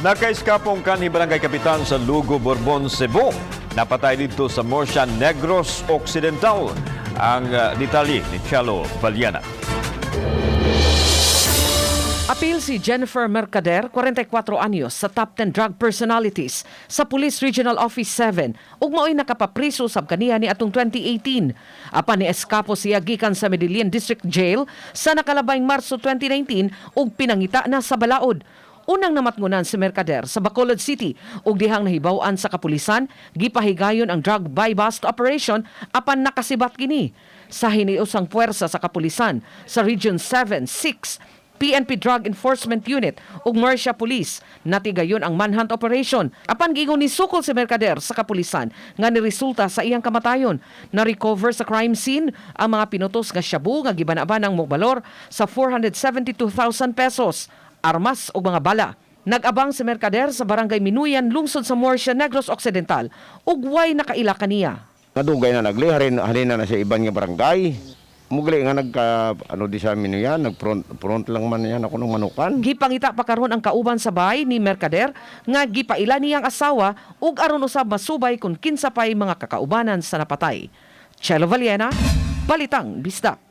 Nakaiskapong kanhi barangay kapitan sa Lugo, Borbon, Cebu. Napatay dito sa Morsia Negros Occidental. Ang detalye ni Chalo Valiana. Apil si Jennifer Mercader, 44 anyos, sa top 10 drug personalities sa Police Regional Office 7 ug mao'y nakapapriso sab kaniya ni atong 2018. Apan ni eskapo siya gikan sa Medellin District Jail sa nakalabayng Marso 2019 ug pinangita na sa balaod. Unang namatngunan si Mercader sa Bacolod City ug dihang nahibaw-an sa kapulisan, gipahigayon ang drug buy-bust operation apan nakasibat kini. Sa hiniusang puwersa sa kapulisan sa Region 7, 6, PNP Drug Enforcement Unit ug Morsia Police natigayon ang manhunt operation. Apan giingon ni sukol si Mercader sa kapulisan nga niresulta sa iyang kamatayon. Na-recover sa crime scene ang mga pinutos nga shabu nga gibanaban ng mobalor sa 472,000 pesos, armas ug mga bala. Nag-abang si Mercader sa barangay Minuyan, lungsod sa Morsia Negros Occidental ug way nakaila kaniya. Nadugay na halina na sa ibang nga barangay. Mugli nga di sa amin yan, front lang man yan ako ng manukan. Gipangita pa karon ang kauban sa bahay ni Mercader nga gipaila niyang asawa ug aron usab masubay kung kinsa pay mga kakaubanan sa napatay. Chelo Valiena, Balitang Bisdak.